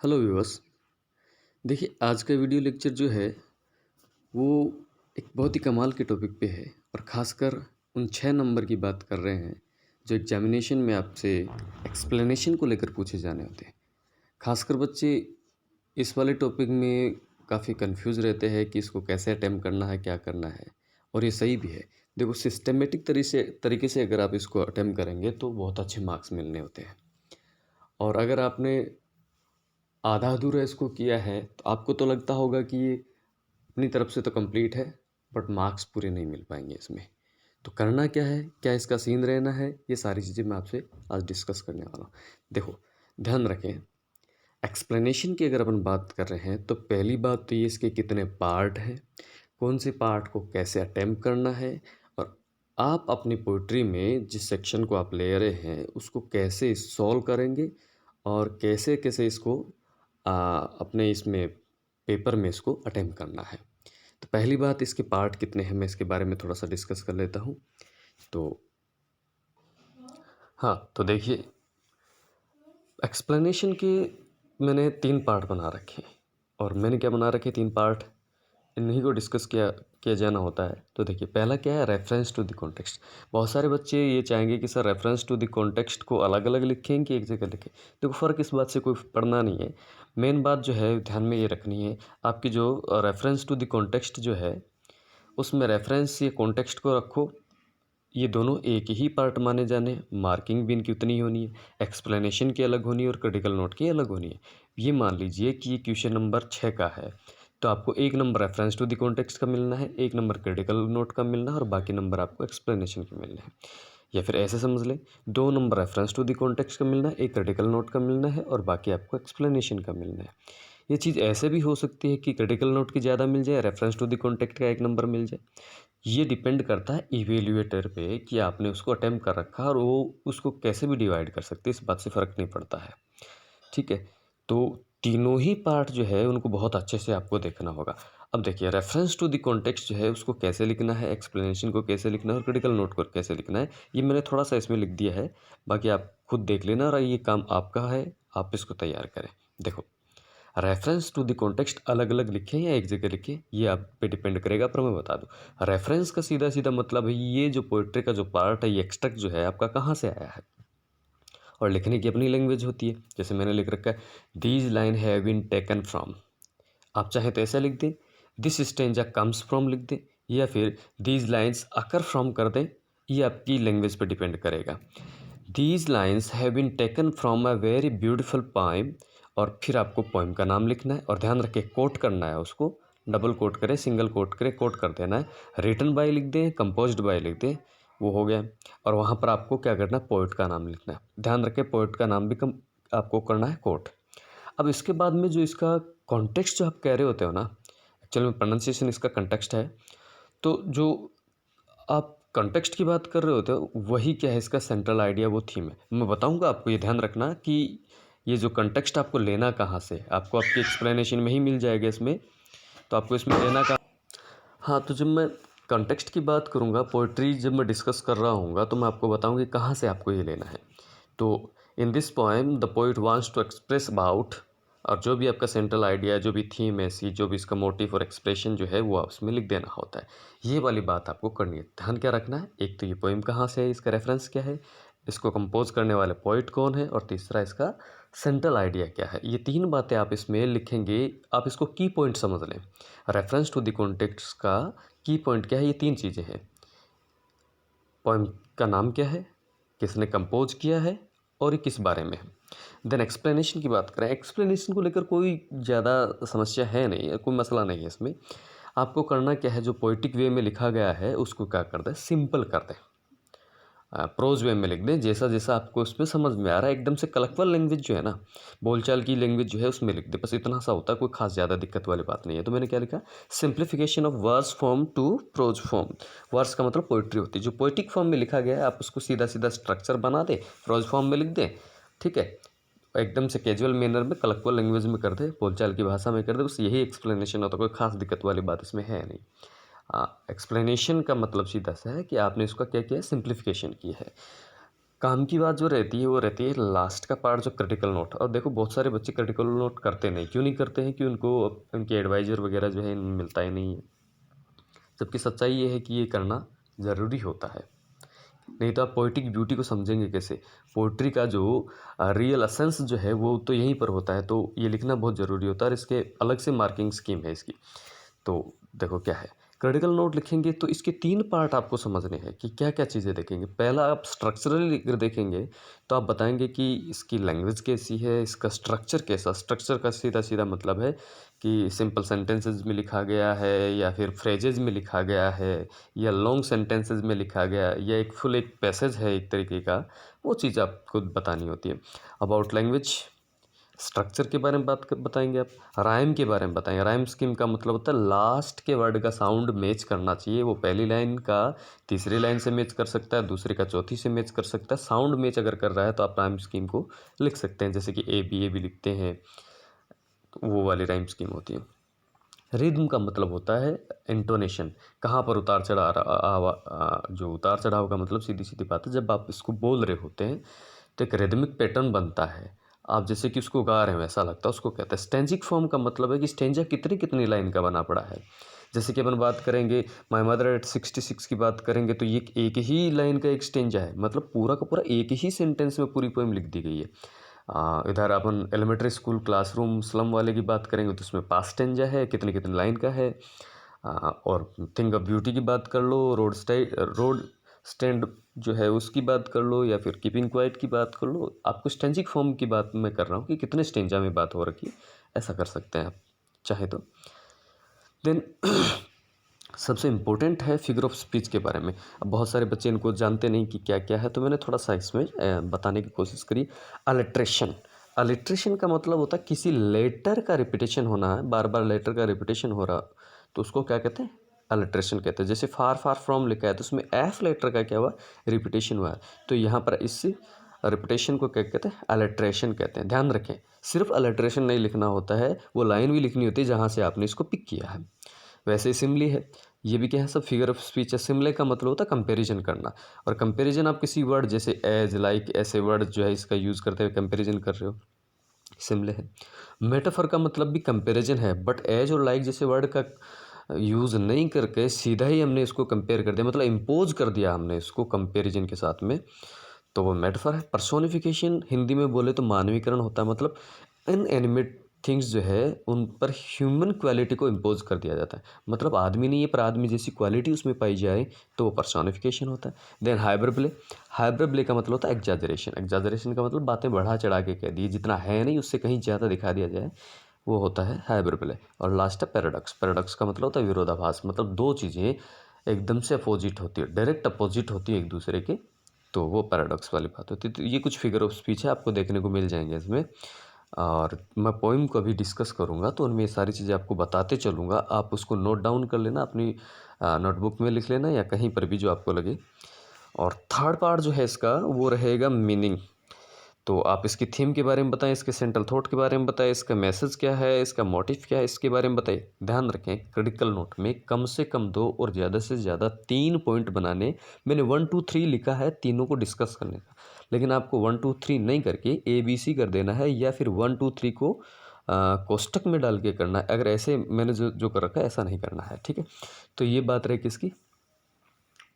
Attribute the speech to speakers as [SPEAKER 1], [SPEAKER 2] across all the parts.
[SPEAKER 1] Hello viewers. देखिए, आज का वीडियो लेक्चर जो है वो एक बहुत ही कमाल के टॉपिक पे है और ख़ासकर उन 6 नंबर की बात कर रहे हैं जो एग्जामिनेशन में आपसे एक्सप्लेनेशन को लेकर पूछे जाने होते हैं। ख़ासकर बच्चे इस वाले टॉपिक में काफ़ी कंफ्यूज रहते हैं कि इसको कैसे अटेम्प्ट करना है, क्या करना है, और ये सही भी है। देखो, सिस्टमेटिक तरीके से अगर आप इसको अटेम्प्ट करेंगे तो बहुत अच्छे मार्क्स मिलने होते हैं। और अगर आपने आधा अधूरा इसको किया है तो आपको तो लगता होगा कि ये अपनी तरफ से तो कंप्लीट है, बट मार्क्स पूरे नहीं मिल पाएंगे इसमें। तो करना क्या है, क्या इसका सीन रहना है, ये सारी चीज़ें मैं आपसे आज डिस्कस करने वाला हूँ। देखो, ध्यान रखें, एक्सप्लेनेशन की अगर अपन बात कर रहे हैं तो पहली बात तो ये इसके कितने पार्ट हैं, कौन से पार्ट को कैसे अटेम्प्ट करना है, और आप अपनी पोइट्री में जिस सेक्शन को आप ले रहे हैं उसको कैसे सॉल्व करेंगे और कैसे कैसे इसको अपने इसमें पेपर में इसको अटेम्प्ट करना है। तो पहली बात, इसके पार्ट कितने हैं, मैं इसके बारे में थोड़ा सा डिस्कस कर लेता हूँ। तो हाँ, तो देखिए, एक्सप्लेनेशन के मैंने 3 पार्ट बना रखे हैं। और मैंने क्या बना रखे 3 पार्ट, इन्हीं को डिस्कस किया जाना होता है। तो देखिए, पहला क्या है, रेफरेंस टू द कॉन्टेक्स्ट। बहुत सारे बच्चे ये चाहेंगे कि sir reference to the context को अलग अलग लिखें कि एक जगह लिखें। देखो, फ़र्क इस बात से कोई पड़ना नहीं है। मेन बात जो है ध्यान में ये रखनी है, आपकी जो रेफरेंस टू द कॉन्टेक्स्ट जो है उसमें रेफरेंस या कॉन्टेक्स्ट को रखो, ये दोनों एक ही पार्ट माने जाने। मार्किंग भी इनकी उतनी ही होनी है, एक्सप्लेनेशन की अलग होनी है और क्रिटिकल नोट की अलग होनी है। ये मान लीजिए कि ये क्वेश्चन नंबर 6 का है, तो आपको 1 नंबर रेफरेंस टू द कॉन्टेक्स्ट का मिलना है, 1 नंबर क्रिटिकल नोट का मिलना है और बाकी नंबर आपको एक्सप्लेनेशन के मिलने हैं। या फिर ऐसे समझ लें, 2 नंबर रेफरेंस टू द कॉन्टेक्स्ट का मिलना है, 1 क्रिटिकल नोट का मिलना है और बाकी आपको एक्सप्लेनेशन का मिलना है। ये चीज़ ऐसे भी हो सकती है कि क्रिटिकल नोट की ज़्यादा मिल जाए, रेफरेंस टू द कॉन्टेक्स्ट का 1 नंबर मिल जाए। ये डिपेंड करता है इवेल्युएटर पे कि आपने उसको अटेम्प्ट कर रखा है और वो उसको कैसे भी डिवाइड कर सकते हैं, इस बात से फ़र्क नहीं पड़ता है। ठीक है, तो तीनों ही पार्ट जो है उनको बहुत अच्छे से आपको देखना होगा। अब देखिए, रेफरेंस टू द कॉन्टेक्स्ट जो है उसको कैसे लिखना है, एक्सप्लेनेशन को कैसे लिखना है और क्रिटिकल नोट को कैसे लिखना है, ये मैंने थोड़ा सा इसमें लिख दिया है। बाकी आप खुद देख लेना और ये काम आपका है, आप इसको तैयार करें। देखो, रेफरेंस टू द कॉन्टेक्स्ट अलग अलग लिखें या एक जगह लिखें, ये आप पे डिपेंड करेगा, पर मैं बता दूं, रेफरेंस का सीधा सीधा मतलब है ये जो पोइट्री का जो पार्ट है, ये एक्सट्रैक्ट जो है आपका कहाँ से आया है। और लिखने की अपनी लैंग्वेज होती है, जैसे मैंने लिख रखा है, these line have been taken from. आप चाहे तो ऐसा लिख दें, दिस स्टेंजा कम्स फ्रॉम लिख दें, या फिर दीज लाइन्स अकर फ्रॉम कर दें। ये आपकी लैंग्वेज पर डिपेंड करेगा। These lines have been taken from a very beautiful poem, और फिर आपको पोइम का नाम लिखना है और ध्यान रखें कोट करना है उसको, डबल कोट करें, सिंगल कोट करें, कोट कर देना है। रिटन बाय लिख दें, कंपोज्ड बाय लिख दें, वो हो गया। और वहाँ पर आपको क्या करना है, पोइट का नाम लिखना है। ध्यान रखें पोइट का नाम भी आपको करना है कोट। अब इसके बाद में जो इसका कॉन्टेक्स्ट जो आप कह रहे होते हो ना, एक्चुअल में प्रोनाउंसिएशन इसका कंटेक्स्ट है। तो जो आप कॉन्टेक्स्ट की बात कर रहे होते हो वही क्या है इसका सेंट्रल आइडिया, वो थीम है। मैं बताऊंगा आपको, ये ध्यान रखना कि ये जो कॉन्टेक्स्ट आपको लेना कहाँ से, आपको आपकी एक्सप्लेनेशन में ही मिल जाएगा इसमें, तो आपको इसमें लेना कहाँ। हाँ, तो जब मैं कॉन्टेक्स्ट की बात करूँगा, पोइट्री जब मैं डिस्कस कर रहा हूँगा तो मैं आपको बताऊँगी कहाँ से आपको ये लेना है। तो in this poem the poet wants to express about, और जो भी आपका सेंट्रल आइडिया, जो भी थीम है सी, जो भी इसका मोटिव और एक्सप्रेशन जो है वो उसमें लिख देना होता है। ये वाली बात आपको करनी है। ध्यान क्या रखना है, एक तो ये पोइम कहाँ से है, इसका रेफरेंस क्या है, इसको कंपोज करने वाले पोइट कौन है, और तीसरा इसका सेंट्रल आइडिया क्या है। ये 3 बातें आप इसमें लिखेंगे। आप इसको की पॉइंट समझ लें। रेफरेंस टू द कॉन्टेक्स्ट का की पॉइंट क्या है, ये 3 चीज़ें हैं। पोएम का नाम क्या है, किसने कंपोज किया है, और ये किस बारे में है। देन एक्सप्लेनेशन की बात करें, एक्सप्लेनेशन को लेकर कोई ज़्यादा समस्या है नहीं, कोई मसला नहीं है इसमें। आपको करना क्या है, जो पोइटिक वे में लिखा गया है उसको क्या कर दें, सिंपल कर दें। प्रोज वे में लिख दें, जैसा जैसा आपको उसमें समझ में आ रहा है। एकदम से कलेक्चुअल लैंग्वेज जो है ना, बोलचाल की लैंग्वेज जो है उसमें लिख दें, बस इतना सा होता है, कोई खास ज़्यादा दिक्कत वाली बात नहीं है। तो मैंने क्या लिखा, simplification of verse form to prose form. Verse का मतलब पोइट्री होती है, जो पोइटिक फॉर्म में लिखा गया है आप उसको सीधा सीधा स्ट्रक्चर बना दें, प्रोज फॉर्म में लिख दें। ठीक है, एकदम से कैजुअल मैनर में कलेक्चुअल लैंग्वेज में कर दे, बोलचाल की भाषा में कर दे, बस यही एक्सप्लेनेशन होता है, कोई खास दिक्कत वाली बात इसमें है नहीं। एक्सप्लेनेशन का मतलब सीधा सा है कि आपने इसका क्या किया है, सिंप्लीफिकेशन की है। काम की बात जो रहती है वो रहती है लास्ट का पार्ट जो क्रिटिकल नोट। और देखो बहुत सारे बच्चे क्रिटिकल नोट करते नहीं, क्यों नहीं करते हैं कि उनको उनके एडवाइज़र वगैरह जो है मिलता ही नहीं है, जबकि सच्चाई ये है कि ये करना ज़रूरी होता है। नहीं तो आप पोएटिक ब्यूटी को समझेंगे कैसे? पोएट्री का जो रियल एसेंस जो है वो तो यहीं पर होता है, तो ये लिखना बहुत ज़रूरी होता है और इसके अलग से मार्किंग स्कीम है इसकी। तो देखो क्या है, क्रिटिकल नोट लिखेंगे तो इसके 3 पार्ट आपको समझने हैं कि क्या-क्या चीज़ें देखेंगे। पहला आप स्ट्रक्चरली अगर देखेंगे तो आप बताएँगे कि इसकी लैंग्वेज कैसी है, इसका स्ट्रक्चर कैसा। स्ट्रक्चर का सीधा-सीधा मतलब है कि सिंपल सेंटेंसेस में लिखा गया है या फिर फ्रेजेज़ में लिखा गया है या लॉन्ग सेंटेंसेस में लिखा गया या एक फुल एक पैसेज है एक तरीके का, वो चीज़ आपको बतानी होती है। अबाउट लैंग्वेज, स्ट्रक्चर के बारे में बताएंगे आप। राइम के बारे में बताएंगे। राइम स्कीम का मतलब होता है लास्ट के वर्ड का साउंड मैच करना चाहिए। वो पहली लाइन का तीसरी लाइन से मैच कर सकता है, दूसरी का चौथी से मैच कर सकता है। साउंड मैच अगर कर रहा है तो आप राइम स्कीम को लिख सकते हैं, जैसे कि ए बी लिखते हैं, तो वो वाली राइम स्कीम होती है। रिद्म का मतलब होता है इंटोनेशन, कहाँ पर उतार चढ़ाव जो उतार चढ़ाव का मतलब सीधी सीधी बात है, जब आप इसको बोल रहे होते हैं तो एक रिदमिक पैटर्न बनता है, आप जैसे कि उसको गा रहे हैं वैसा लगता है, उसको कहते हैं। स्टेंजिक फॉर्म का मतलब है कि स्टेंजा कितनी कितनी लाइन का बना पड़ा है। जैसे कि अपन बात करेंगे माय मदर एट 66 की बात करेंगे तो ये एक ही लाइन का एक स्टेंजा है, मतलब पूरा का पूरा एक ही सेंटेंस में पूरी पोएम लिख दी गई है। इधर अपन एलिमेंट्री स्कूल क्लासरूम स्लम वाले की बात करेंगे तो उसमें पास्ट स्टेंजा है, कितनी कितनी लाइन का है। और थिंग ऑफ ब्यूटी की बात कर लो, रोड स्टैंड जो है उसकी बात कर लो, या फिर कीपिंग क्वाइट की बात कर लो। आपको स्टेंजिक फॉर्म की बात मैं कर रहा हूँ कि कितने स्टेंजा में बात हो रखी है, ऐसा कर सकते हैं आप चाहे तो। देन सबसे इम्पोर्टेंट है फिगर ऑफ स्पीच के बारे में। अब बहुत सारे बच्चे इनको जानते नहीं कि क्या क्या है, तो मैंने थोड़ा सा इसमें बताने की कोशिश करी। अलिट्रेशन, अलिट्रेशन का मतलब होता है किसी लेटर का रिपीटेशन होना है, बार बार लेटर का रिपीटेशन हो रहा, तो उसको क्या कहते हैं? अलिट्रेशन कहते हैं। जैसे फार फार फ्रॉम लिखा है तो उसमें एफ लेटर का क्या हुआ? रिपीटेशन हुआ है, तो यहाँ पर इससे रिपीटेशन को क्या कहते हैं? अलिट्रेशन कहते हैं। ध्यान रखें, सिर्फ अलिट्रेशन नहीं लिखना होता है, वो लाइन भी लिखनी होती है जहाँ से आपने इसको पिक किया है। वैसे ही सिमली है, ये भी क्या है? सब फिगर ऑफ स्पीच है। सिमले का मतलब होता है कंपैरिजन करना, और कंपैरिजन आप किसी वर्ड जैसे एज लाइक ऐसे वर्ड जो है इसका यूज़ करते हुए कंपैरिजन कर रहे हो, सिमले है। मेटाफर का मतलब भी कंपैरिजन है, बट एज और लाइक जैसे वर्ड का यूज़ नहीं करके सीधा ही हमने इसको कंपेयर कर दिया, मतलब इम्पोज कर दिया हमने इसको कंपैरिजन के साथ में, तो वो मेटाफर है। पर्सोनिफिकेशन हिंदी में बोले तो मानवीकरण होता है, मतलब इनएनिमेट थिंग्स जो है उन पर ह्यूमन क्वालिटी को इम्पोज कर दिया जाता है, मतलब आदमी नहीं है पर आदमी जैसी क्वालिटी उसमें पाई जाए तो वो पर्सोनिफिकेशन होता है। देन हाइपरबोले, हाइपरबोले का मतलब होता है एग्जाजरेशन। एग्जाजरेशन का मतलब बातें बढ़ा चढ़ा के कह दी, जितना है नहीं उससे कहीं ज़्यादा दिखा दिया जाए, वो होता है हाइपरबोले। और लास्ट है पैराडॉक्स। पैराडॉक्स का मतलब होता है विरोधाभास, मतलब दो चीज़ें एकदम से अपोजिट होती है, डायरेक्ट अपोजिट होती है एक दूसरे के, तो वो पैराडॉक्स वाली बात होती है। तो ये कुछ फिगर ऑफ स्पीच है, आपको देखने को मिल जाएंगे इसमें, और मैं पोइम को अभी डिस्कस करूँगा तो उनमें ये सारी चीज़ें आपको बताते चलूँगा। आप उसको नोट डाउन कर लेना, अपनी नोटबुक में लिख लेना या कहीं पर भी जो आपको लगे। और थर्ड पार्ट जो है इसका वो रहेगा मीनिंग। तो आप इसकी थीम के बारे में बताएं, इसके सेंट्रल थॉट के बारे में बताएं, इसका मैसेज क्या है, इसका मोटिव क्या है, इसके बारे में बताइए। ध्यान रखें क्रिटिकल नोट में कम से कम 2 और ज़्यादा से ज़्यादा 3 पॉइंट बनाने। मैंने 1 2 3 लिखा है तीनों को डिस्कस करने का, लेकिन आपको 1 2 3 नहीं करके ABC कर देना है, या फिर 1 2 3 को कोष्टक में डाल के करना है। अगर ऐसे मैंने जो जो कर रखा है ऐसा नहीं करना है, ठीक है। तो ये बात रही किसकी,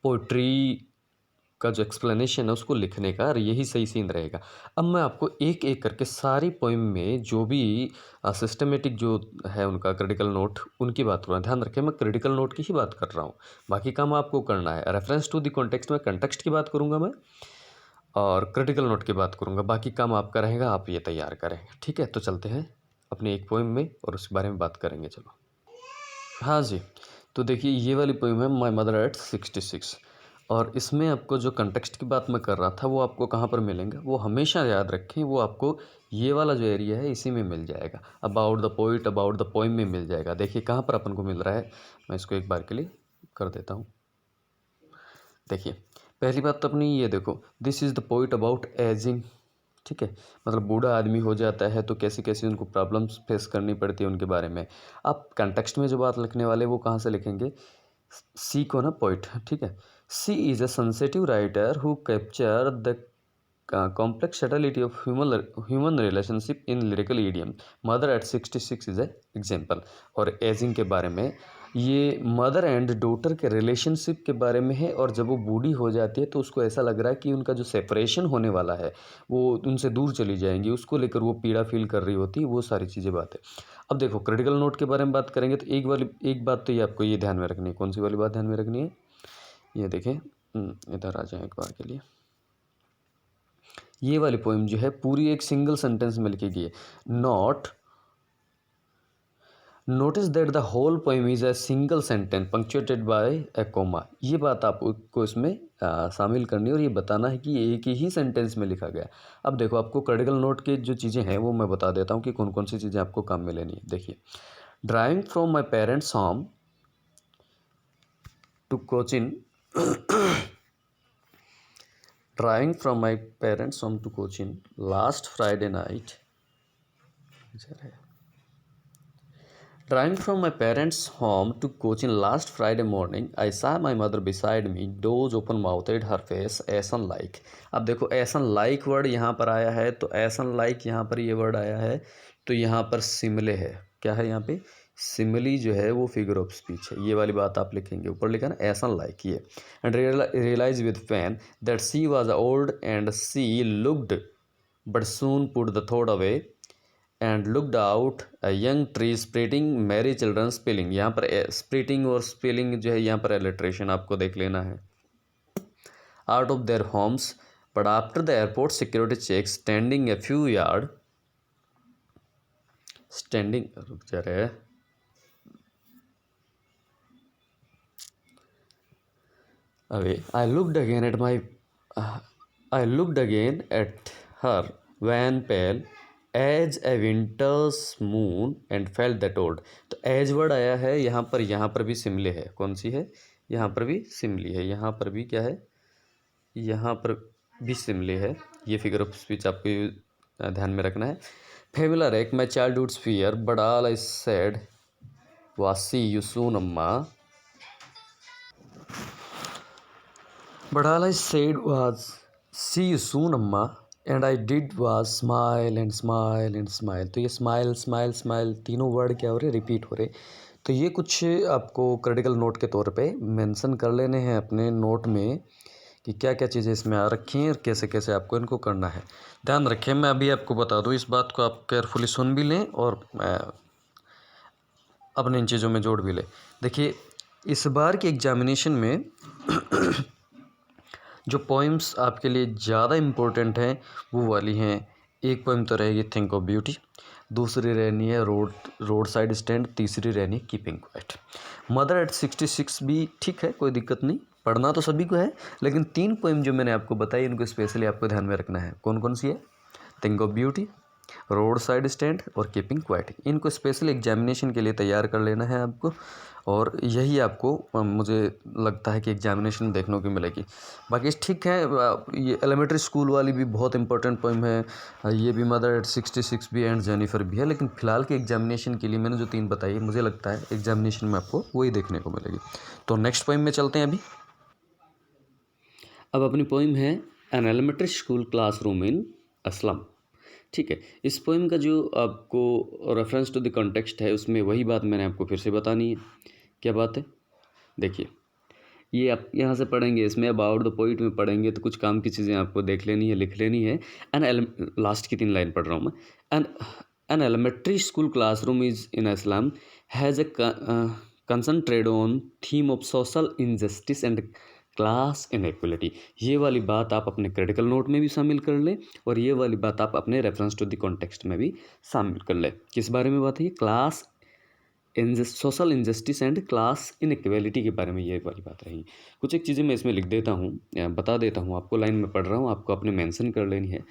[SPEAKER 1] पोइट्री का जो एक्सप्लेनेशन है उसको लिखने का, और यही सही सीन रहेगा। अब मैं आपको एक एक करके सारी पोइम में जो भी सिस्टमेटिक जो है उनका क्रिटिकल नोट उनकी बात करूँगा। ध्यान रखें मैं क्रिटिकल नोट की ही बात कर रहा हूँ, बाकी काम आपको करना है। रेफरेंस टू द कॉन्टेक्स्ट में कंटेक्स्ट की बात करूँगा मैं, और क्रिटिकल नोट की बात करूँगा, बाकी काम आपका रहेगा, आप ये तैयार करेंगे, ठीक है। तो चलते हैं अपने एक पोइम में और उस बारे में बात करेंगे, चलो। हाँ जी, तो देखिए ये वाली पोएम है माय मदर एट 66, और इसमें आपको जो कंटेक्स्ट की बात मैं कर रहा था वो आपको कहाँ पर मिलेंगे, वो हमेशा याद रखें, वो आपको ये वाला जो एरिया है इसी में मिल जाएगा। About the poet, about the poem में मिल जाएगा। देखिए कहाँ पर अपन को मिल रहा है, मैं इसको एक बार के लिए कर देता हूँ। देखिए पहली बात तो अपनी ये देखो, this is the poet about ageing, ठीक है। मतलब बूढ़ा आदमी हो जाता है तो कैसी कैसी उनको प्रॉब्लम्स फेस करनी पड़ती है उनके बारे में। आप कंटेक्स्ट में जो बात लिखने वाले वो कहाँ से लिखेंगे, सी को ना पोइट, ठीक है। She is a sensitive writer who capture the complex subtlety of human relationship in lyrical idiom. Mother at 66 is a example. और एजिंग के बारे में, ये मदर एंड डॉटर के रिलेशनशिप के बारे में है। और जब वो बूढ़ी हो जाती है तो उसको ऐसा लग रहा है कि उनका जो सेपरेशन होने वाला है वो उनसे दूर चली जाएंगी, उसको लेकर वो पीड़ा फील कर रही होती है, वो सारी चीज़ें बात है। अब देखो क्रिटिकल नोट के बारे में बात करेंगे तो एक बात तो ये आपको ये ध्यान में रखनी है। कौन सी वाली बात ध्यान में रखनी है? ये देखें, इधर आ जाए एक बार के लिए। ये वाली पोइम जो है पूरी एक सिंगल सेंटेंस में लिखी गई है। Notice that the whole poem is a single sentence punctuated by a comma. ये बात आपको इसमें शामिल करनी है और ये बताना है कि एक ही सेंटेंस में लिखा गया। अब देखो आपको क्रिटिकल नोट के जो चीज़ें हैं वो मैं बता देता हूँ कि कौन कौन सी चीज़ें आपको काम में लेनी है। देखिए, driving from my parents home to Cochin driving from my parents home to Cochin last Friday night. Driving from my parents' home to Cochin last Friday morning, I saw my mother beside me, doors open-mouthed, her face ऐसन like। अब देखो ऐसन like word यहाँ पर आया है, तो ऐसन like यहाँ पर ये वर्ड आया है, तो यहाँ पर सिमिले है। क्या है यहाँ पे? सिमिली जो है वो फिगर ऑफ स्पीच है। ये वाली बात आप लिखेंगे, ऊपर लिखा ना ऐसन लाइक ये। And realise with pain that she was old and she looked but soon put the thought away and looked out a young tree sprinting merry children spilling. यहाँ पर स्प्रिटिंग और स्पेलिंग जो है यहाँ पर एलिट्रेशन आपको देख लेना है। Out of their homes but after the airport security check standing a few yard standing रुक जा रहे away I looked again at her when pale as a winter's moon and felt that old. तो as word आया है यहाँ पर भी सिमले है। कौन सी है? यहाँ पर भी सिमली है। यहाँ पर भी क्या है? यहाँ पर भी सिमले है। ये फिगर ऑफ स्पीच आपको ध्यान में रखना है। फेमिलर एक my childhood fear but all I said was see you soon Amma. But all I said was, see you soon, अम्मा, and I did was smile and smile and smile। तो ये smile smile smile तीनों word क्या हो रहे? Repeat हो रहे। तो ये कुछ आपको क्रिटिकल नोट के तौर पे मेंशन कर लेने हैं अपने नोट में कि क्या क्या चीज़ें इसमें आ रखी हैं और कैसे कैसे आपको इनको करना है। ध्यान रखें, मैं अभी आपको बता दूँ, इस बात को आप केयरफुली सुन भी लें और अपने इन चीज़ों में जोड़ भी लें। देखिए, इस बार की एग्जामिनेशन में जो पोइम्स आपके लिए ज़्यादा इम्पोर्टेंट हैं वो वाली हैं। एक पोइम तो रहेगी थिंक ऑफ ब्यूटी, दूसरी रहनी है रोड साइड स्टैंड, तीसरी रहनी है कीपिंग क्वाइट। मदर एट 66 भी ठीक है, कोई दिक्कत नहीं, पढ़ना तो सभी को है, लेकिन 3 पोइम जो मैंने आपको बताई इनको स्पेशली आपको ध्यान में रखना है। कौन कौन सी है? Think of beauty, road side stand और कीपिंग क्वाइट। इनको स्पेशल एग्जामिनेशन के लिए तैयार कर लेना है आपको, और यही आपको मुझे लगता है कि एग्जामिनेशन में देखने को मिलेगी। बाकी ठीक है, ये एलिमेंट्री स्कूल वाली भी बहुत इंपॉर्टेंट पोइम है, ये भी मदर एट 66 भी एंड जेनिफर भी है, लेकिन फ़िलहाल के एग्जामिनेशन के लिए मैंने जो 3 बताई है मुझे लगता है एग्जामिनेशन में आपको वही देखने को मिलेगी। तो नेक्स्ट पोइम में चलते हैं अभी। अब अपनी पोइम है an elementary school classroom in a slum. ठीक है, इस पोइम का जो आपको रेफरेंस टू द कॉन्टेक्स्ट है उसमें वही बात मैंने आपको फिर से बतानी है। क्या बात है? देखिए, ये आप यहाँ से पढ़ेंगे, इसमें अबाउट द पोइट में पढ़ेंगे तो कुछ काम की चीज़ें आपको देख लेनी है, लिख लेनी है। लास्ट की 3 लाइन पढ़ रहा हूँ मैं। An elementary school classroom is in a slum has a concentrate on theme of social injustice and class inequality. ये वाली बात आप अपने क्रिटिकल नोट में भी शामिल कर लें और ये वाली बात आप अपने रेफरेंस टू द कॉन्टेक्स्ट में भी शामिल कर लें। किस बारे में बात है? Class social injustice and class inequality के बारे में ये वाली बात रही। कुछ एक चीज़ें मैं इसमें लिख देता हूँ या बता देता हूँ आपको, लाइन में पढ़ रहा हूँ, आपको अपने मेंशन कर लेनी है।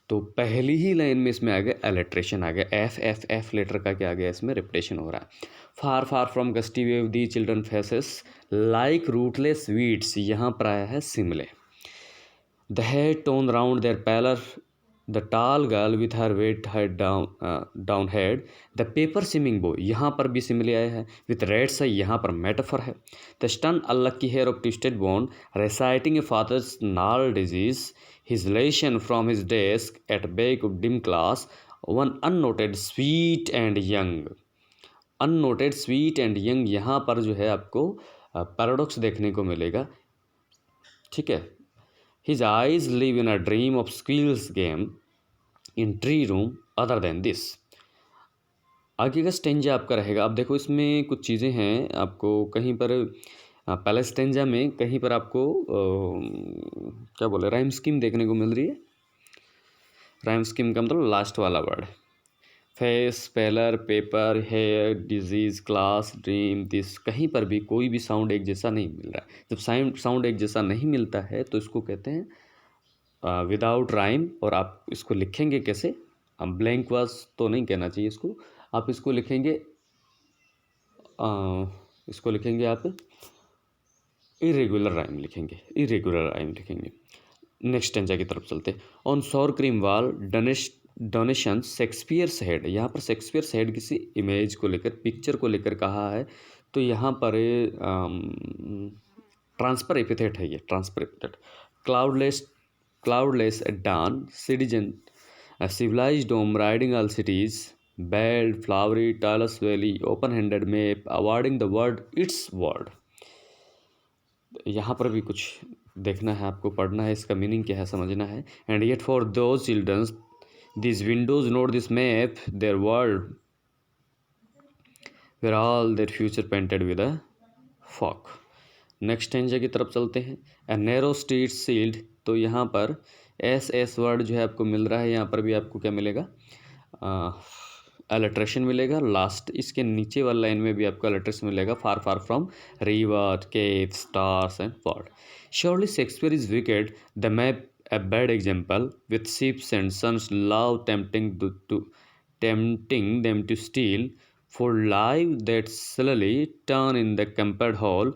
[SPEAKER 1] तो पहली ही लाइन में इसमें आ गया एलिट्रेशन, आ गया एफ लेटर का क्या आ गया इसमें? रिपीटेशन हो रहा है। Far far from gusty wave the children faces like rootless weeds, यहाँ पर आया है simile. The head tone round their pallor the tall girl with her weight head down head the paper swimming boy, यहाँ पर भी सिमिले आया है। With red से यहाँ पर मेटाफर है। The stun unlucky heir of twisted bone reciting a father's gnarled disease his lesson from his desk at back of dim class, one unnoted sweet and young. Unnoted sweet and young, यहाँ पर जो है आपको paradox देखने को मिलेगा, ठीक है. His eyes live in a dream of skills game in tree room other than this. आगे का स्टेंजा आपका रहेगा. अब देखो इसमें कुछ चीज़ें हैं, आपको कहीं पर पहले स्टेंजा में कहीं पर आपको क्या बोले राइम स्कीम देखने को मिल रही है. राइम स्कीम का मतलब लास्ट वाला word. Face, pallor, paper, hair, disease, class, dream, this, कहीं पर भी कोई भी साउंड एक जैसा नहीं मिल रहा है. जब साउंड एक जैसा नहीं मिलता है तो इसको कहते हैं विदाउट राइम. और आप इसको लिखेंगे कैसे? हम ब्लैंक वर्स तो नहीं कहना चाहिए इसको. आप इसको लिखेंगे आप इरेगुलर राइम लिखेंगे. नेक्स्ट टेंजा की तरफ चलते. On sour cream wall donation Shakespeare's head. यहाँ पर शेक्सपियर्स हेड किसी इमेज को लेकर, पिक्चर को लेकर कहा है, तो यहाँ पर ट्रांसफर एपिथेट है. ये transfer epithet. Cloudless at dawn, citizen, a civilized dome riding all cities, bald, flowery, Talos Valley, open-handed map, awarding the world its word. यहाँ पर भी कुछ देखना है, आपको पढ़ना है, इसका मीनिंग क्या है समझना है. And yet for those childrens these windows note this map, their world, where all their future painted with a fog. Next stanza की तरफ चलते हैं. A narrow street sealed. तो यहाँ पर एस वर्ड जो है आपको मिल रहा है. यहाँ पर भी आपको क्या मिलेगा? अलिट्रेशन मिलेगा. लास्ट इसके नीचे वाला लाइन में भी आपको अलिट्रेशन मिलेगा. Far far from river, cave, stars and pod. Surely Shakespeare is wicked, the map a bad example, with ships and sons love tempting them to steal, for life that slowly turn in the compared hall.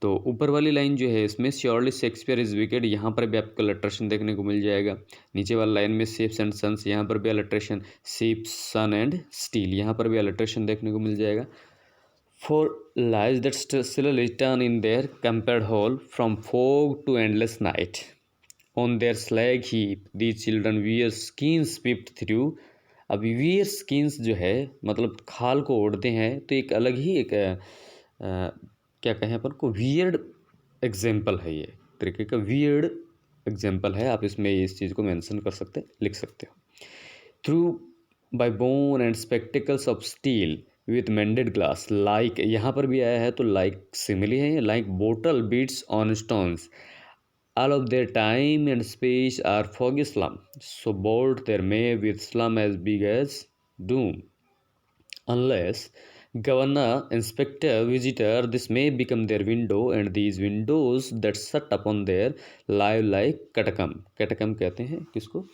[SPEAKER 1] तो ऊपर वाली line जो है इसमें surely Shakespeare is wicked, यहाँ पर भी आपको अलिट्रेशन देखने को मिल जाएगा. नीचे वाली लाइन में शिप्स एंड सन्स, यहाँ पर भी alliteration. Ship, sun and steel, यहाँ पर भी अलिट्रेशन देखने को मिल जाएगा. For lives that slowly turn in their compared hall, from fog to endless night. On their slag heap, these children wear skins peeped through. अब wear skins जो है मतलब खाल को ओढ़ते हैं, तो एक अलग ही एक क्या कहें अपन को, वियर्ड एग्जाम्पल है. ये तरीके का वियर्ड एग्जाम्पल है. आप इसमें इस चीज़ को मेंशन कर सकते, लिख सकते हो. Through by bone and spectacles of steel with mended glass, like यहाँ पर भी आया है तो लाइक सिमिली है. Like bottle bits on stones, all of their time and space are foggy slum, so bold their may with slum as big as doom. Unless governor, inspector, visitor, this may become their window, and these windows that shut upon their live like catacomb. Catacomb कहते हैं किसको?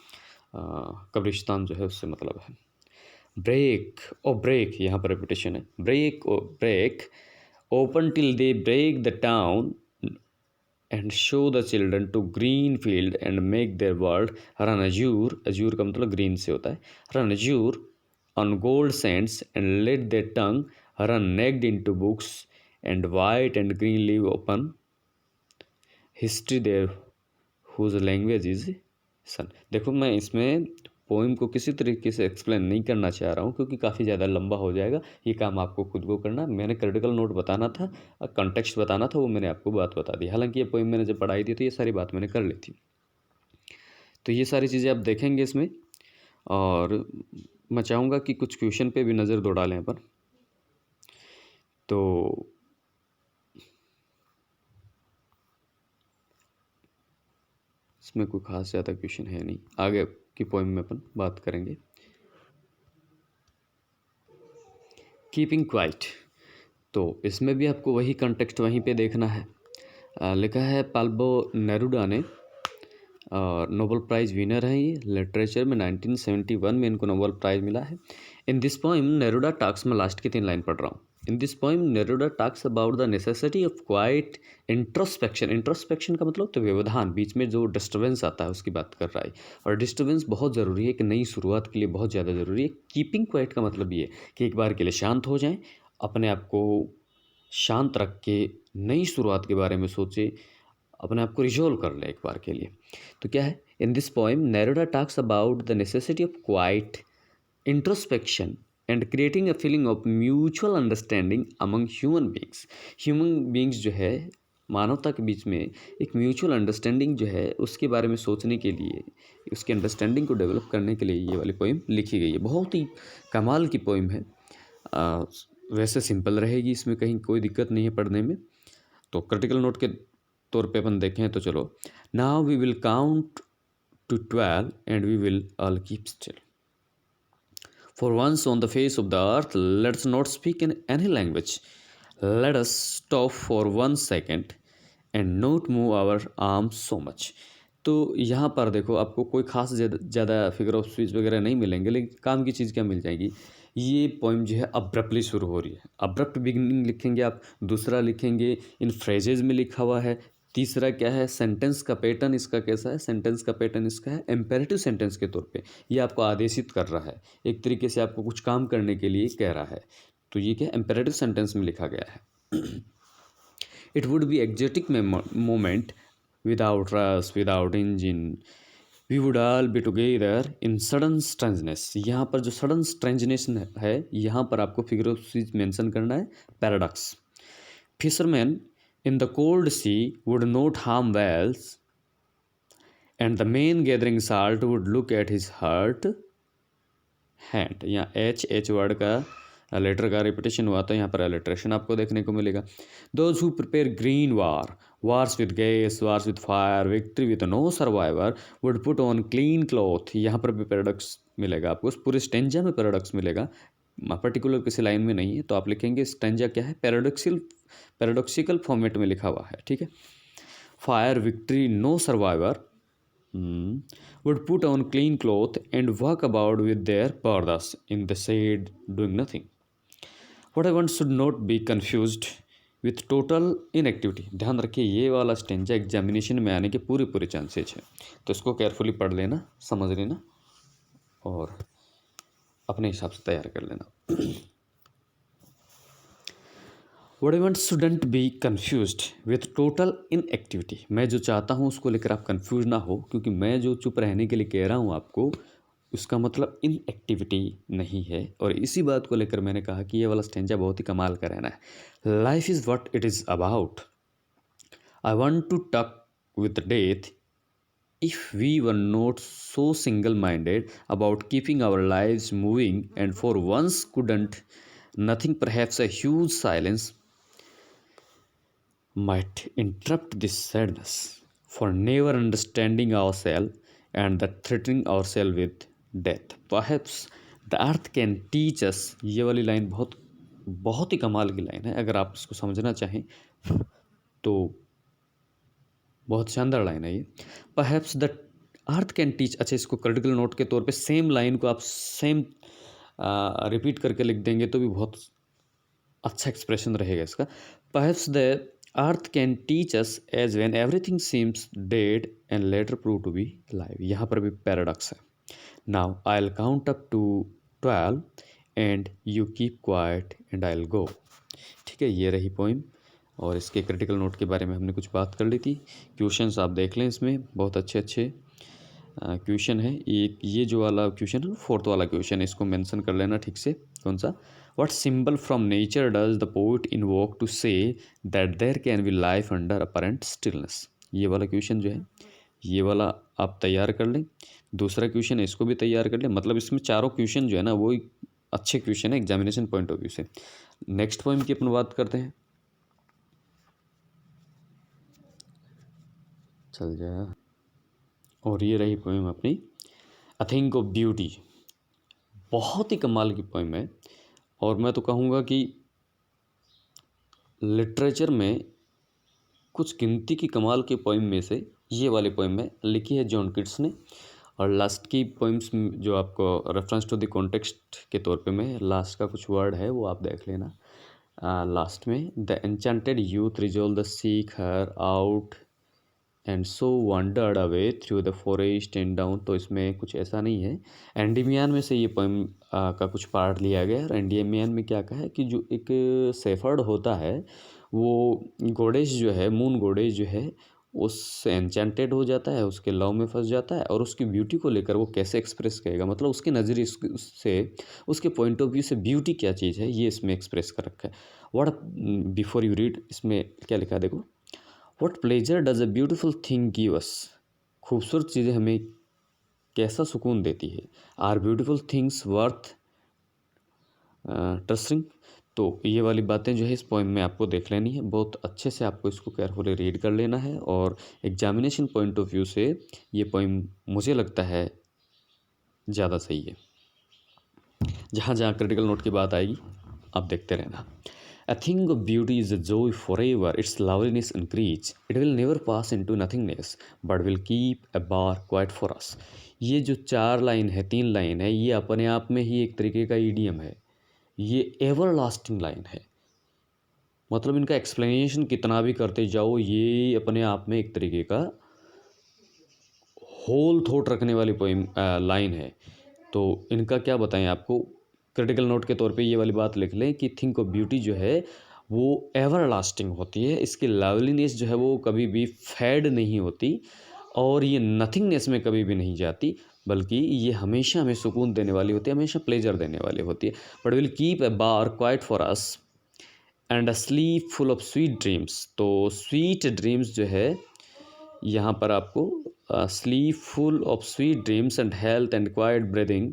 [SPEAKER 1] कब्रिस्तान जो है उससे मतलब है. break or break, यहाँ पर रेपिटेशन है. break or break open till they break the town and show the children to green field and make their world run azure. azure का मतलब green से होता है. run azure on gold sands and let their tongue run naked into books and white and green leave open history there whose language is sun. देखो मैं इसमें poem को किसी तरीके से एक्सप्लेन नहीं करना चाह रहा हूँ क्योंकि काफ़ी ज़्यादा लंबा हो जाएगा. ये काम आपको खुद को करना. मैंने क्रिटिकल नोट बताना था, कॉन्टेक्स्ट बताना था, वो मैंने आपको बात बता दी. हालांकि ये पोइम मैंने जब पढ़ाई थी तो ये सारी बात मैंने कर ली थी. तो ये सारी चीज़ें आप देखेंगे इसमें, और मैं चाहूँगा कि कुछ क्वेश्चन पे भी नज़र दौड़ा लें अपन. तो इसमें कोई खास ज़्यादा क्वेश्चन है नहीं. आगे की पोइम में अपन बात करेंगे. Keeping quiet. तो इसमें भी आपको वही कॉन्टेक्स्ट वहीं पे देखना है. लिखा है पाल्बो नेरुडा ने, और नोबेल प्राइज़ विनर हैं ये लिटरेचर में. 1971 में इनको नोबेल प्राइज़ मिला है. In this poem Neruda talks, में लास्ट की 3 लाइन पढ़ रहा हूँ. In this poem Neruda talks about the necessity of quite introspection. Introspection का मतलब तो व्यवधान, बीच में जो डिस्टर्बेंस आता है उसकी बात कर रहा है. और डिस्टर्बेंस बहुत ज़रूरी है, कि नई शुरुआत के लिए बहुत ज़्यादा ज़रूरी है. कीपिंग क्वाइट का मतलब ये कि एक बार के लिए शांत हो जाएं, अपने आप को शांत रख के नई शुरुआत के बारे में सोचें, अपने आप को रिजोल्व कर लें एक बार के लिए. तो क्या है, In this poem, Neruda talks about the necessity of quiet introspection and creating a feeling of mutual understanding among human beings. Human beings जो है मानवता के बीच में एक म्यूचुअल अंडरस्टैंडिंग जो है उसके बारे में सोचने के लिए, उसकी अंडरस्टैंडिंग को डेवलप करने के लिए ये वाली पोइम लिखी गई है। बहुत ही कमाल की पोइम है। वैसे सिंपल रहेगी, इसमें कहीं कोई दिक्कत नहीं है पढ़ने में। तो क्रिटिकल नोट के तौर पे अपन देखें तो चलो, now we will count to 12 and we will all keep still. For once on the face of the earth, let us not speak in any language. Let us stop for 1 second and not move our arms so much. तो यहाँ पर देखो आपको कोई खास ज़्यादा figure of speech वगैरह नहीं मिलेंगे, लेकिन काम की चीज़ क्या मिल जाएगी। ये पोइम जो है अब्रप्टली शुरू हो रही है। अब्रप्ट बिगिनिंग लिखेंगे आप, दूसरा लिखेंगे इन फ्रेजेज में लिखा हुआ है, तीसरा क्या है, सेंटेंस का पैटर्न इसका कैसा है, सेंटेंस का पैटर्न इसका है इम्पेरेटिव सेंटेंस के तौर पे, ये आपको आदेशित कर रहा है, एक तरीके से आपको कुछ काम करने के लिए कह रहा है। तो ये क्या इम्पेरेटिव सेंटेंस में लिखा गया है। It would be exotic moment without rust, without engine, we would all be together in sudden strangeness. यहाँ पर जो सडन स्ट्रेंजनेस है, यहाँ पर आपको फिगर ऑफ स्पीच मेंशन करना है, paradox. Fisherman in the cold sea would not harm whales, and the man gathering salt would look at his hurt hand. यहाँ एच वर्ड का लेटर का रिपीटेशन हुआ तो यहाँ पर अलिट्रेशन आपको देखने को मिलेगा। Those who prepare green war, wars with gas, wars with fire, victory with no survivor would put on clean cloth. यहाँ पर भी पैराडॉक्स मिलेगा आपको, पूरे स्टेंजा में पैराडॉक्स मिलेगा, पर्टिकुलर किसी लाइन में नहीं है। तो आप लिखेंगे स्टेंजा क्या है, पैराडॉक्सिकल फॉर्मेट में लिखा हुआ है, ठीक है। Fire, victory, no survivor would put on clean cloth and walk about with their brothers in the shade doing nothing. What I want should not be confused with total inactivity. ध्यान रखिए ये वाला स्टेंजा एग्जामिनेशन में आने के पूरे chances है, तो इसको केयरफुली पढ़ लेना, समझ लेना और अपने हिसाब से तैयार कर लेना। What I want shouldn't be confused with total inactivity. मैं जो चाहता हूँ उसको लेकर आप कंफ्यूज ना हो, क्योंकि मैं जो चुप रहने के लिए कह रहा हूँ आपको, उसका मतलब इनएक्टिविटी नहीं है। और इसी बात को लेकर मैंने कहा कि ये वाला स्टेंजा बहुत ही कमाल का रहना है। Life is what it is about, I want to talk with death if we were not so single-minded about keeping our lives moving and for once couldn't nothing, perhaps a huge silence might interrupt this sadness for never understanding ourselves and that threatening ourselves with death. Perhaps the earth can teach us. ये वाली line बहुत ही कमाल की line है, अगर आप इसको समझना चाहें तो बहुत शानदार लाइन है ये। Perhaps the earth can teach. अच्छा, इसको क्रिटिकल नोट के तौर पे सेम लाइन को आप सेम रिपीट करके लिख देंगे तो भी बहुत अच्छा एक्सप्रेशन रहेगा इसका। Perhaps the earth can teach us as when everything seems dead and later prove to be live. यहाँ पर भी पैराडॉक्स है। Now I will count up to 12 and you keep quiet and I will go. ठीक है, ये रही poem और इसके क्रिटिकल नोट के बारे में हमने कुछ बात कर ली थी। क्वेश्चंस आप देख लें, इसमें बहुत अच्छे क्वेश्चन है। ये जो वाला क्वेश्चन है, 4th वाला क्वेश्चन है, इसको मेंशन कर लेना ठीक से। कौन सा, what symbol from nature does the poet invoke to say that there can be life under apparent stillness. ये वाला क्वेश्चन जो है, ये वाला आप तैयार कर लें। दूसरा क्वेश्चन है, इसको भी तैयार कर लें। मतलब इसमें चारों क्वेश्चन जो है ना, वो अच्छे क्वेश्चन है एग्जामिनेशन पॉइंट ऑफ व्यू से। नेक्स्ट पोइम की अपन बात करते हैं, चल जाए। और ये रही पोइम अपनी अ थिंग ऑफ ब्यूटी। बहुत ही कमाल की पोइम है और मैं तो कहूँगा कि लिटरेचर में कुछ गिनती की कमाल की पोइम में से ये वाली पोइम है, लिखी है जॉन किट्स ने। और लास्ट की पोइम्स जो आपको रेफरेंस टू द कॉन्टेक्स्ट के तौर पे मैं लास्ट का कुछ वर्ड है वो आप देख लेना। लास्ट में the enchanted youth resolve the seek her out and so wandered away through the forest and down. तो इसमें कुछ ऐसा नहीं है। एंडीमियन में से ये पोइम का कुछ पार्ट लिया गया है। और एंडीमियन में क्या कहा है कि जो एक सेफर्ड होता है, वो गोडेज जो है, मून गोडेज जो है, उससे एन्चेंटेड हो जाता है, उसके लव में फंस जाता है और उसकी ब्यूटी को लेकर वो कैसे एक्सप्रेस करेगा, मतलब उसके नज़रिए उससे उसके पॉइंट ऑफ व्यू से ब्यूटी क्या चीज़ है ये इसमें एक्सप्रेस कर रखा है। व्हाट बिफोर यू रीड इसमें क्या लिखा है देखो, what pleasure does a beautiful thing give us, खूबसूरत चीज़ें हमें कैसा सुकून देती है। Are beautiful things worth trusting. तो ये वाली बातें जो है इस पोइम में आपको देख लेनी है, बहुत अच्छे से आपको इसको केयरफुली रीड कर लेना है और एग्जामिनेशन पॉइंट ऑफ व्यू से ये पोइम मुझे लगता है ज़्यादा सही है। जहाँ जहाँ क्रिटिकल नोट की बात आएगी आप देखते रहना। A thing of beauty is a joy forever, its loveliness increase. It will never pass into nothingness, but will keep a bar quiet for us. ये जो 4 लाइन है, 3 लाइन है, ये अपने आप में ही एक तरीके का ईडियम है। ये एवर लास्टिंग लाइन है, मतलब इनका एक्सप्लेनेशन कितना भी करते जाओ ये अपने आप में एक तरीके का होल थॉट रखने वाली पोइम लाइन है। तो इनका क्या बताएं आपको, क्रिटिकल नोट के तौर पे ये वाली बात लिख लें कि थिंक ऑफ ब्यूटी जो है वो एवर लास्टिंग होती है, इसकी लवलीनेस जो है वो कभी भी फेड नहीं होती और ये नथिंगनेस में कभी भी नहीं जाती, बल्कि ये हमेशा हमें सुकून देने वाली होती है, हमेशा प्लेजर देने वाली होती है। But will keep a bar quiet for us and a slip full of sweet dreams. तो स्वीट ड्रीम्स जो है यहाँ पर आपको sleep full of sweet dreams and health and quite breathing.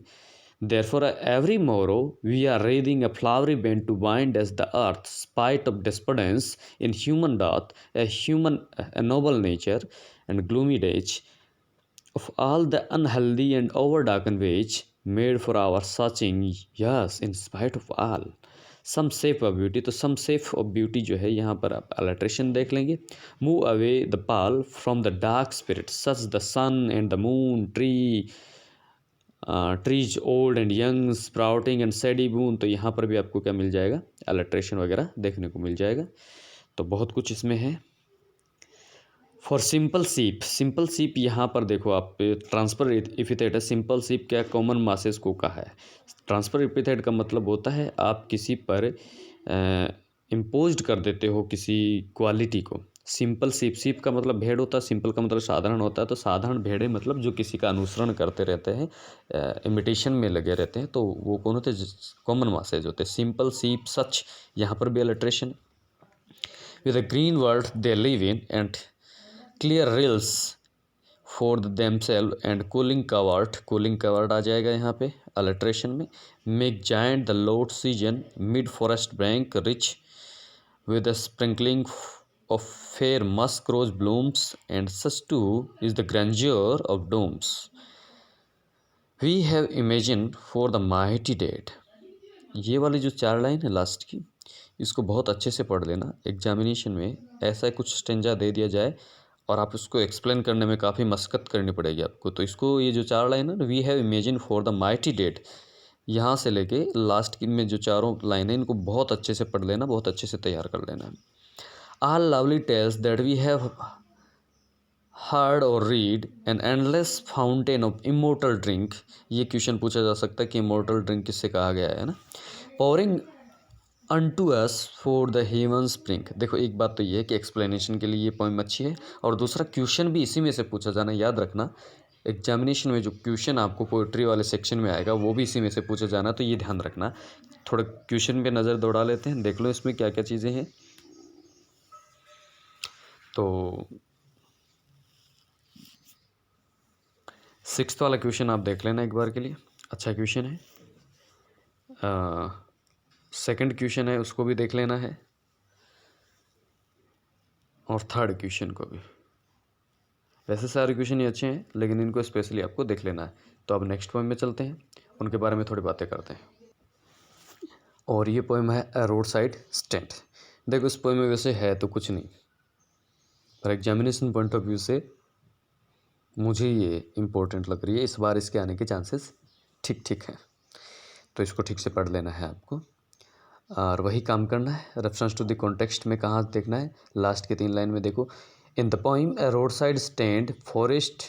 [SPEAKER 1] Therefore, every morrow we are raising a flowery band to bind as the earth, spite of despondence in human doth, a noble nature, and gloomy days of all the unhealthy and overdarkened ways made for our searching, yes, in spite of all. Some shape of beauty, तो some shape of beauty जो है यहाँ पर आप alliteration देख लेंगे। Move away the pal from the dark spirit such the sun and the moon trees old and young sprouting and shady boon. तो यहाँ पर भी आपको क्या मिल जाएगा, अल्ट्रेशन वगैरह देखने को मिल जाएगा। तो बहुत कुछ इसमें है। फॉर सिंपल सीप यहाँ पर देखो आप ट्रांसफर इपिथेट है। सिंपल सीप क्या कॉमन मासेस को कहा है। ट्रांसफर इपिथेट का मतलब होता है आप किसी पर इम्पोज्ड कर देते हो किसी क्वालिटी को। सिंपल सीप का मतलब भेड़ होता है, सिंपल का मतलब साधारण होता है। तो साधारण भेड़े मतलब जो किसी का अनुसरण करते रहते हैं, इमिटेशन में लगे रहते हैं, तो वो कौन होते हैं, कॉमन मासेज होते हैं। सिंपल सीप सच, यहाँ पर भी alliteration. With a green world they live in and clear rills for themselves and cooling covered आ जाएगा यहाँ पे अलिट्रेशन में। Make giant the load season mid forest bank rich with a sprinkling of fair musk rose blooms, and such too is the grandeur of domes we have imagined for the mighty dead। ये वाली जो 4 line है last की, इसको बहुत अच्छे से पढ़ लेना। एग्जामिनेशन में ऐसा कुछ स्टेंजा दे दिया जाए और आप उसको एक्सप्लेन करने में काफ़ी मशक्क़त करनी पड़ेगी आपको। तो इसको ये जो 4 लाइन है, we have imagine for the mighty dead, यहाँ से लेके लास्ट की में जो 4 लाइन है इनको बहुत अच्छे से पढ़ लेना, बहुत अच्छे से तैयार कर लेना। All lovely tales that we have heard or read, an endless fountain of immortal drink। ये क्वेश्चन पूछा जा सकता है कि immortal drink किससे कहा गया है ना। Pouring unto us for the heaven's brink। देखो एक बात तो ये है कि एक्सप्लेनेशन के लिए ये पोइम अच्छी है, और दूसरा क्वेश्चन भी इसी में से पूछा जाना, याद रखना। एग्जामिनेशन में जो क्वेश्चन आपको पोइट्री वाले सेक्शन में आएगा वो भी इसी में से पूछा जाना, तो ये ध्यान रखना। थोड़ा क्वेश्चन पे नज़र दौड़ा लेते हैं, देख लो इसमें क्या क्या चीज़ें हैं। तो 6th वाला क्वेश्चन आप देख लेना एक बार के लिए, अच्छा क्वेश्चन है। 2nd क्वेश्चन है उसको भी देख लेना है, और 3rd क्वेश्चन को भी। वैसे सारे क्वेश्चन ही अच्छे हैं, लेकिन इनको स्पेशली आपको देख लेना है। तो अब नेक्स्ट पोएम में चलते हैं, उनके बारे में थोड़ी बातें करते हैं। और ये पोएम है अ रोड साइड स्टैंड। देखो इस पोएम में वैसे है तो कुछ नहीं, पर एग्जामिनेशन पॉइंट ऑफ व्यू से मुझे ये इम्पोर्टेंट लग रही है। इस बार इसके आने के चांसेस ठीक ठीक हैं, तो इसको ठीक से पढ़ लेना है आपको, और वही काम करना है। रेफरेंस टू द कॉन्टेक्स्ट में कहाँ देखना है, लास्ट के 3 लाइन में देखो। In the poem A road side stand forest,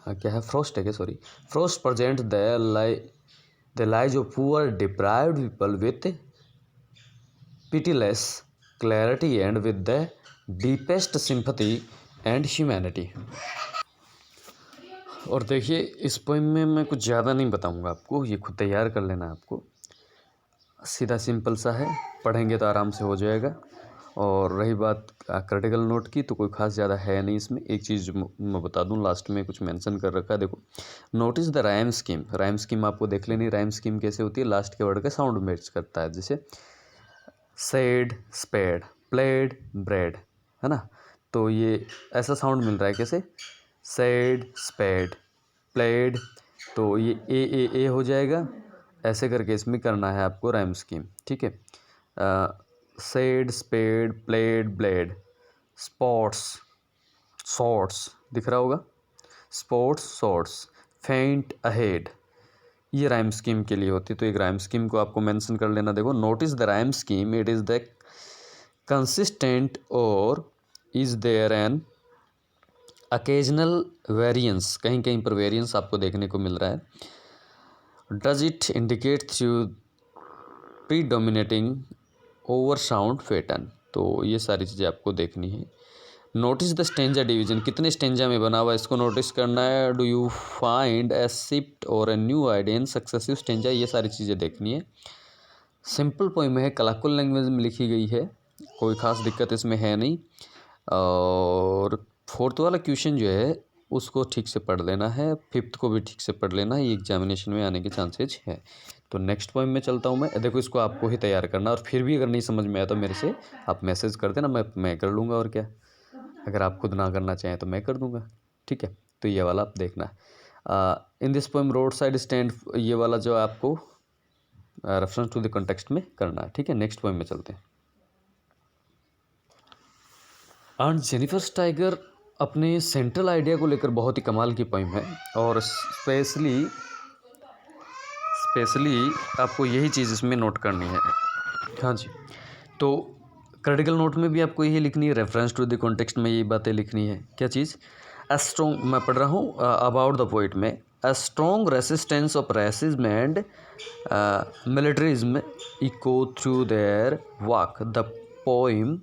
[SPEAKER 1] क्या है, फ्रॉस्ट है क्या, sorry, Frost present the lies of poor deprived people with pitiless clarity and with the deepest sympathy and humanity. और देखिए इस पोइम में मैं कुछ ज़्यादा नहीं बताऊंगा आपको, ये खुद तैयार कर लेना आपको। सीधा सिंपल सा है, पढ़ेंगे तो आराम से हो जाएगा। और रही बात क्रिटिकल नोट की, तो कोई खास ज़्यादा है नहीं इसमें। एक चीज़ मैं बता दूं, लास्ट में कुछ मेंशन कर रखा है, देखो notice the rhyme scheme. Rhyme scheme आपको देख लेनी। राइम स्कीम कैसे होती है, लास्ट के वर्ड का साउंड मैच करता है। जैसे सेड स्पेड, प्लेड ब्रेड, है ना। तो ये ऐसा साउंड मिल रहा है, कैसे सेड स्पेड प्लेड, तो ये ए हो जाएगा। ऐसे करके इसमें करना है आपको राइम स्कीम, ठीक है। Said spade played blade, spots shorts, दिख रहा होगा, स्पोर्ट्स शॉर्ट्स, फेंट अहेड, ये राइम स्कीम के लिए होती है। तो एक राइम स्कीम को आपको मेंशन कर लेना। देखो notice the rhyme scheme, it is the consistent और इज़ देयर एन अकेजनल वेरिएंस, कहीं कहीं पर वेरिएंस आपको देखने को मिल रहा है। Does it indicate through predominating over sound pattern, तो ये सारी चीज़ें आपको देखनी है। नोटिस द स्टेंजा डिवीजन, कितने स्टेंजा में बना हुआ है इसको नोटिस करना है। Do you find a shift और a new idea in successive stanza, ये सारी चीज़ें देखनी है। सिंपल पोइम है, कलाकुल लैंग्वेज में लिखी गई है, कोई ख़ास दिक्कत इसमें है नहीं। और फोर्थ वाला क्वेश्चन जो है उसको ठीक से पढ़ लेना है, फिफ्थ को भी ठीक से पढ़ लेना है, ये एग्जामिनेशन में आने के चांसेज है। तो नेक्स्ट पोइम में चलता हूँ मैं। देखो इसको आपको ही तैयार करना, और फिर भी अगर नहीं समझ में आया तो मेरे से आप मैसेज कर देना, मैं कर लूँगा, और क्या। अगर आप खुद ना करना चाहें तो मैं कर दूँगा, ठीक है। तो ये वाला आप देखना। In this poem road side stand, ये वाला जो आपको रेफरेंस टू द कॉन्टेक्स्ट में करना है, ठीक है। नेक्स्ट पोइम में चलते हैं। ऑन जेनिफर टाइगर अपने सेंट्रल आइडिया को लेकर बहुत ही कमाल की पोइम है, और स्पेशली आपको यही चीज़ इसमें नोट करनी है। हाँ जी, तो क्रिटिकल नोट में भी आपको यही लिखनी है, रेफरेंस टू द कॉन्टेक्स्ट में यही बातें लिखनी है। क्या चीज़, अ स्ट्रॉन्ग, मैं पढ़ रहा हूँ अबाउट द पोइट में, a strong resistance of racism and militarism echo through their work. The poem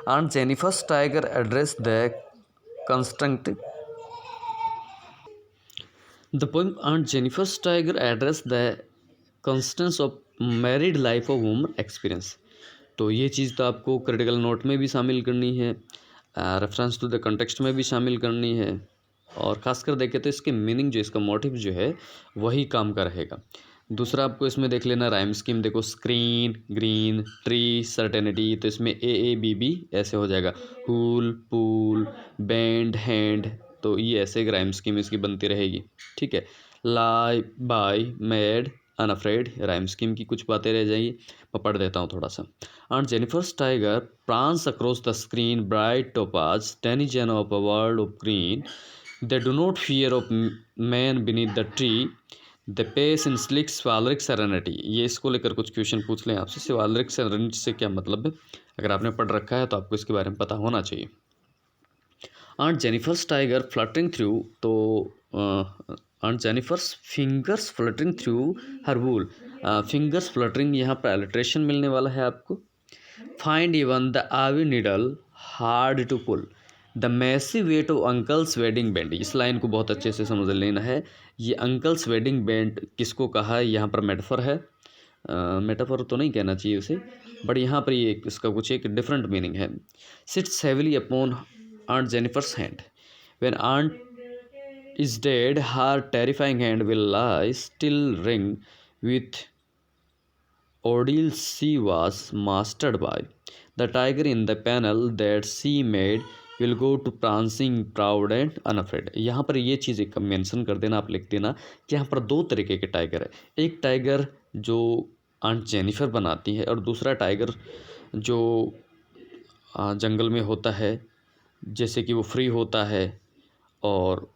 [SPEAKER 1] and Jennifer tiger address the construct. The poem Aunt Jennifer's Tiger address the constants of married life of woman experience। तो ये चीज़ तो आपको critical note में भी शामिल करनी है, reference to the context में भी शामिल करनी है, और ख़ासकर देखें तो इसके मीनिंग जो, इसका मोटिव जो है वही काम का रहेगा। दूसरा आपको इसमें देख लेना राइम स्कीम। देखो स्क्रीन, ग्रीन, ट्री, सर्टेनिटी, तो इसमें ए बी ऐसे हो जाएगा। हुल, पूल, बैंड, हैंड, तो ये ऐसे एक राइम स्कीम इसकी बनती रहेगी, ठीक है। Lie, by, mad, unafraid, rhyme scheme की कुछ बातें रह जाएंगी, मैं पढ़ देता हूँ थोड़ा सा। And Jennifer's tiger prance across the screen bright topaz denizen of a world of green, they do not fear of man beneath the tree, the pace in sleek chivalric serenity. ये इसको लेकर कुछ क्वेश्चन पूछ लें आपसे, शिवालरिक serenity से क्या मतलब है, अगर आपने पढ़ रखा है तो आपको इसके बारे में पता होना चाहिए। Aunt Jennifer's tiger fluttering through, तो aunt Jennifer's fingers fluttering through her wool, fingers fluttering, यहाँ पर एलिट्रेशन मिलने वाला है आपको। Find even the ivory needle hard to pull, the massive weight of uncle's wedding band. इस लाइन को बहुत अच्छे से समझ लेना है। ये अंकल्स वेडिंग बैंड किसको कहा है, यहाँ पर मेटाफर है, मेटाफर तो नहीं कहना चाहिए उसे, बट यहाँ पर ये इसका कुछ एक डिफरेंट मीनिंग है। Sits heavily upon aunt Jennifer's hand, when aunt is dead, her terrifying hand will lie still ring with ordeal she was mastered by. The tiger in the panel that she made will go to prancing proud and unafraid। यहाँ पर ये चीज़ एक mention कर देना, आप लिख देना कि यहाँ पर दो तरीके के टाइगर है। एक टाइगर जो आंट जेनिफर बनाती है, और दूसरा टाइगर जो जंगल में होता है, जैसे कि वो फ्री होता है और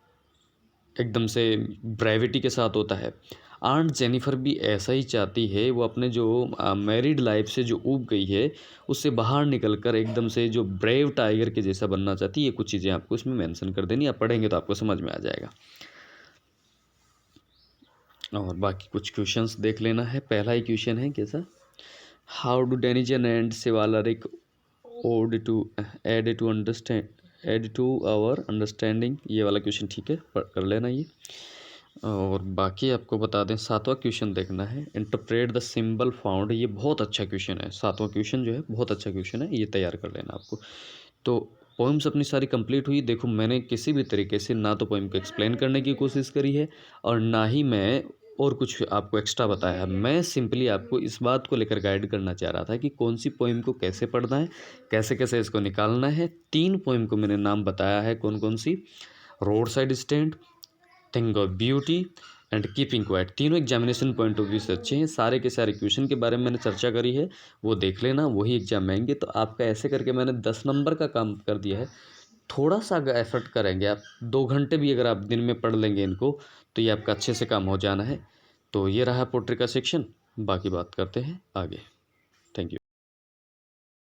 [SPEAKER 1] एकदम से ब्रेविटी के साथ होता है। आंट जेनिफर भी ऐसा ही चाहती है, वो अपने जो मैरिड लाइफ से जो ऊब गई है उससे बाहर निकलकर एकदम से जो ब्रेव टाइगर के जैसा बनना चाहती है। ये कुछ चीज़ें आपको इसमें मेंशन कर देनी, आप पढ़ेंगे तो आपको समझ में आ जाएगा। और बाकी कुछ क्वेश्चंस देख लेना है। पहला ही क्वेश्चन है कैसा, how do denizen and chivalric add to add to understand add to our understanding, ये वाला क्वेश्चन ठीक है, कर लेना ये। और बाकी आपको बता दें 7वां क्वेश्चन देखना है, इंटरप्रेट द सिंबल फाउंड, ये बहुत अच्छा क्वेश्चन है। 7वां क्वेश्चन जो है बहुत अच्छा क्वेश्चन है, ये तैयार कर लेना आपको। तो पोइम्स अपनी सारी कंप्लीट हुई। देखो मैंने किसी भी तरीके से ना तो पोइम को एक्सप्लेन करने की कोशिश करी है और ना ही मैं और कुछ आपको एक्स्ट्रा बताया है। मैं सिंपली आपको इस बात को लेकर गाइड करना चाह रहा था कि कौन सी पोइम को कैसे पढ़ना है, कैसे कैसे इसको निकालना है। 3 पोइम को मैंने नाम बताया है, कौन कौन सी, roadside stand, thing of beauty and keeping quiet. तीनों एग्जामिनेशन पॉइंट ऑफ व्यू से अच्छे हैं। सारे के सारे क्वेश्चन के बारे में मैंने चर्चा करी है, वो देख लेना, वही एग्जाम में आएंगे। तो आपका ऐसे करके मैंने 10 नंबर का काम कर दिया है। थोड़ा सा अगर एफर्ट करेंगे आप, 2 घंटे भी अगर आप दिन में पढ़ लेंगे इनको, तो ये आपका अच्छे से काम हो जाना है। तो ये रहा पोट्री का सेक्शन, बाकी बात करते हैं आगे। Thank you.